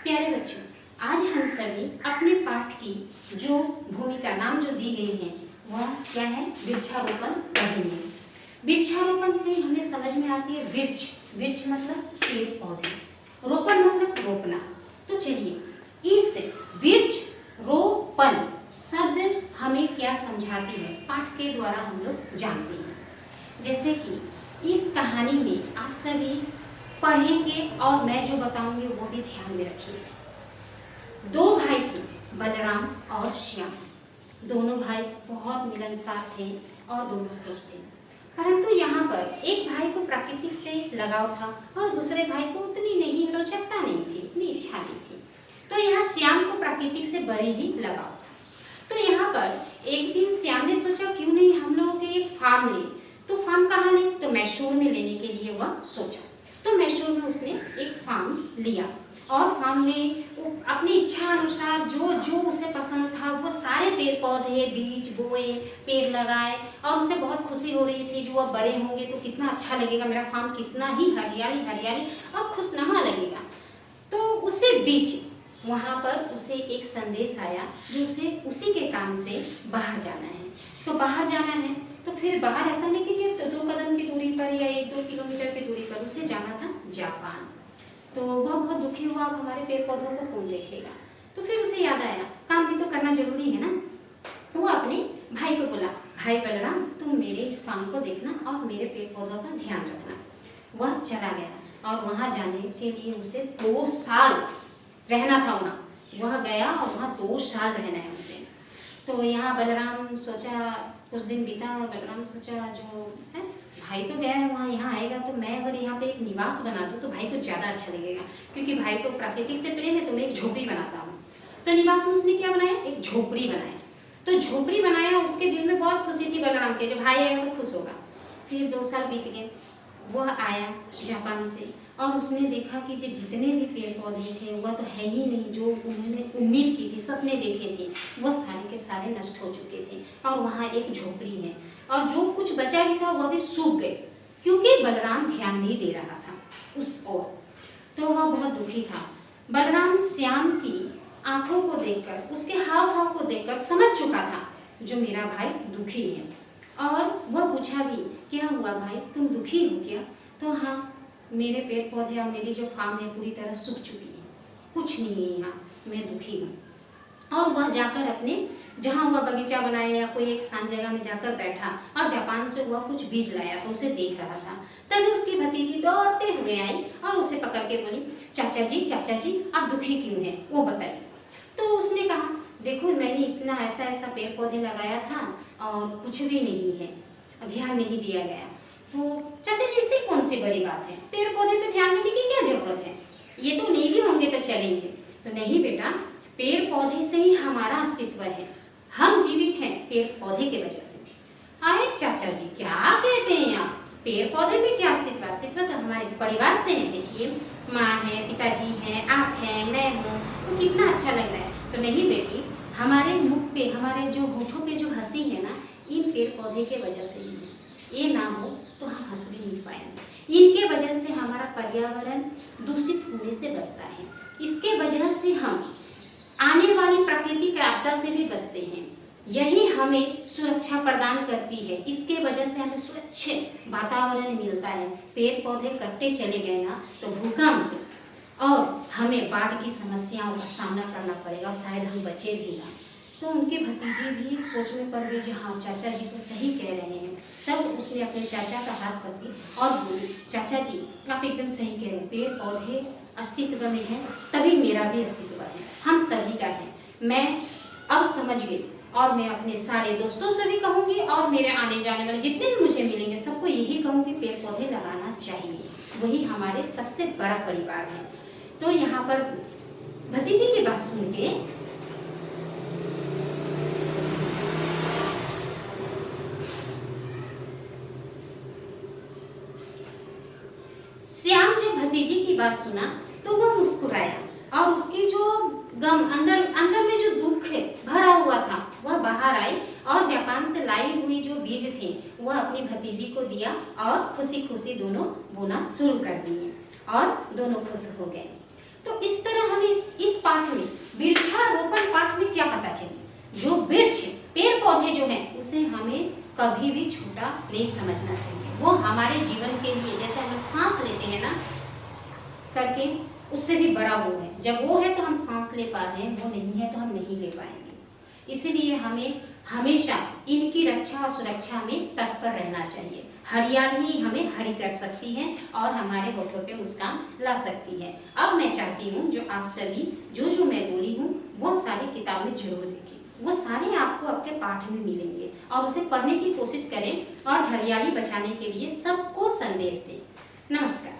प्यारे बच्चों, आज हम सभी अपने पाठ की जो भूमिका नाम जो दी गई है वह क्या है, वृक्षारोपण पढ़ेंगे। वृक्षारोपण से हमें समझ में आती है वृक्ष, वृक्ष मतलब पेड़ पौधे, रोपण मतलब रोपना। तो चलिए इस वृक्ष रोपण शब्द हमें क्या समझाती है पाठ के द्वारा हम लोग जानते हैं। जैसे कि इस कहानी में आप सभी पढ़ेंगे और मैं जो बताऊंगी वो भी ध्यान में रखिए। दो भाई थे, बलराम और श्याम। दोनों भाई बहुत मिलनसार थे और दोनों खुश थे, परंतु यहाँ पर एक भाई को प्राकृतिक से लगाव था और दूसरे भाई को उतनी नहीं रोचकता नहीं थी, उतनी इच्छा नहीं थी। तो यहाँ श्याम को प्राकृतिक से बड़े ही लगाव था। तो यहाँ पर एक दिन श्याम ने सोचा क्यों नहीं हम लोग एक फार्म ले। तो फार्म कहाँ ले, तो मैसूर में लेने के लिए वह सोचा। तो मैसूर में उसने एक फार्म लिया और फार्म में अपनी इच्छा अनुसार जो जो उसे पसंद था वो सारे पेड़ पौधे बीज बोए, पेड़ लगाए और उसे बहुत खुशी हो रही थी जो वह बड़े होंगे तो कितना अच्छा लगेगा, मेरा फार्म कितना ही हरियाली हरियाली और खुशनुमा लगेगा। तो उसी बीच वहाँ पर उसे एक संदेश आया जो उसे उसी के काम से बाहर जाना है। तो बाहर जाना है तो फिर बाहर ऐसा नहीं कीजिए तो 2 कदम की दूरी पर या 1-2 किलोमीटर की दूरी पर उसे जाना था जापान। तो वह बहुत दुखी हुआ, अब हमारे पेड़ पौधों को कौन देखेगा। तो फिर उसे याद आया काम भी तो करना जरूरी है ना। वो अपने भाई को बोला, भाई बलराम तुम मेरे इस फार्म को देखना और मेरे पेड़ पौधों का ध्यान रखना। वह चला गया और वहाँ जाने के लिए उसे 2 साल रहना था वहाँ। वह गया और वहाँ 2 साल रहना है उसे। तो यहाँ बलराम सोचा, कुछ दिन बीता और बलराम सोचा जो है भाई तो गया है वहाँ, यहाँ आएगा तो मैं अगर यहाँ पे एक निवास बना दूँ तो भाई को ज़्यादा अच्छा लगेगा, क्योंकि भाई को प्राकृतिक से प्रेम है तो मैं एक झोपड़ी बनाता हूँ। तो निवास में उसने क्या बनाया, एक झोपड़ी बनाया। तो झोपड़ी बनाया, उसके दिल में बहुत खुशी थी बलराम के, जब भाई आएगा तो खुश होगा। फिर 2 साल बीत गए, वह आया जापान से और उसने देखा कि जो जितने भी पेड़ पौधे थे वह तो है ही नहीं जो उन्होंने उम्मीद की थी, सपने देखे थे, वह सारे के सारे नष्ट हो चुके थे। और वहाँ एक झोपड़ी है और जो कुछ बचा भी था वह भी सूख गए, क्योंकि बलराम ध्यान नहीं दे रहा था उस ओर। तो वह बहुत दुखी था। बलराम श्याम की आंखों को देखकर, उसके हाव भाव को देखकर समझ चुका था जो मेरा भाई दुखी है। और वह पूछा भी, क्या हुआ भाई, तुम दुखी हो क्या। तो हाँ, मेरे पेड़ पौधे और मेरी जो फार्म है पूरी तरह सूख चुकी है, कुछ नहीं है यहाँ, मैं दुखी हूँ। और वह जाकर अपने जहाँ वह बगीचा बनाया या कोई एक शांत जगह में जाकर बैठा और जापान से वह कुछ बीज लाया तो उसे देख रहा था। तभी उसकी भतीजी दौड़ते हुए आई और उसे पकड़ के बोली, चाचा जी आप दुखी क्यों हैं, वो बताइए। तो उसने कहा, देखो मैंने इतना ऐसा पेड़ पौधे लगाया था और कुछ भी नहीं है, ध्यान नहीं दिया गया। तो चाचा जी इससे कौन सी बड़ी बात है, पेड़ पौधे पे ध्यान देने की क्या जरूरत है, ये तो नहीं भी होंगे तो चलेंगे। तो नहीं बेटा, पेड़ पौधे से ही हमारा अस्तित्व है, हम जीवित हैं पेड़ पौधे के वजह से। अरे चाचा जी क्या कहते हैं आप, पेड़ पौधे में क्या अस्तित्व, अस्तित्व तो हमारे परिवार से है। देखिए माँ है, पिताजी हैं, आप हैं, मैं हूँ, तो कितना अच्छा लग रहा है। तो नहीं बेटी, हमारे मुख पे, हमारे जो होठों पे जो हंसी है ना, इन पेड़ पौधे के वजह से ही है। ये ना हो तो हम हंस भी नहीं पाएंगे। इनके वजह से हमारा पर्यावरण दूषित होने से बचता है, इसके वजह से हम आने वाली प्राकृतिक आपदा से भी बचते हैं। यही हमें सुरक्षा प्रदान करती है, इसके वजह से हमें सुरक्षित वातावरण मिलता है। पेड़ पौधे कटते चले गए ना तो भूकंप और हमें बाढ़ की समस्याओं का सामना करना पड़ेगा और शायद हम बचे भी ना। तो उनकी भतीजी भी सोच में पड़ गई, हाँ चाचा जी तो सही कह रहे हैं। तब उसने अपने चाचा का हाथ पकड़ी और बोली, चाचा जी आप एकदम सही कह रहे हैं, पेड़ पौधे अस्तित्व में है तभी मेरा भी अस्तित्व है, हम सभी का है। मैं अब समझ गई और मैं अपने सारे दोस्तों से भी कहूँगी और मेरे आने जाने वाले जितने भी मुझे मिलेंगे सबको यही कहूँगी, पेड़ पौधे लगाना चाहिए, वही हमारे सबसे बड़ा परिवार है। तो यहाँ पर भतीजी की बात सुन के श्याम जब भतीजी की बात सुना तो वह मुस्कुराया और उसकी जो गम अंदर में जो दुख भरा हुआ था वह बाहर आई और जापान से लाई हुई जो बीज थे वह अपनी भतीजी को दिया और खुशी खुशी दोनों बोना शुरू कर दिए और दोनों खुश हो गए। तो इस तरह हमें पाठ में, वृक्षारोपण पाठ में क्या पता चले, जो वृक्ष पेड़ पौधे जो हैं उसे हमें कभी भी छोटा नहीं समझना चाहिए। वो हमारे जीवन के लिए, जैसे हम सांस लेते हैं ना करके, उससे भी बड़ा वो है। जब वो है तो हम सांस ले पा रहे हैं, वो नहीं है तो हम नहीं ले पाएंगे। इसलिए हमें हमेशा इनकी रक्षा और सुरक्षा में तत्पर रहना चाहिए। हरियाली ही हमें हरी कर सकती है और हमारे होठों पे मुस्कान ला सकती है। अब मैं चाहती हूँ जो आप सभी जो मैं बोली हूँ वो सारी किताबें जरूर देखें, वो सारे आपको आपके पाठ में मिलेंगे और उसे पढ़ने की कोशिश करें और हरियाली बचाने के लिए सबको संदेश दें। नमस्कार।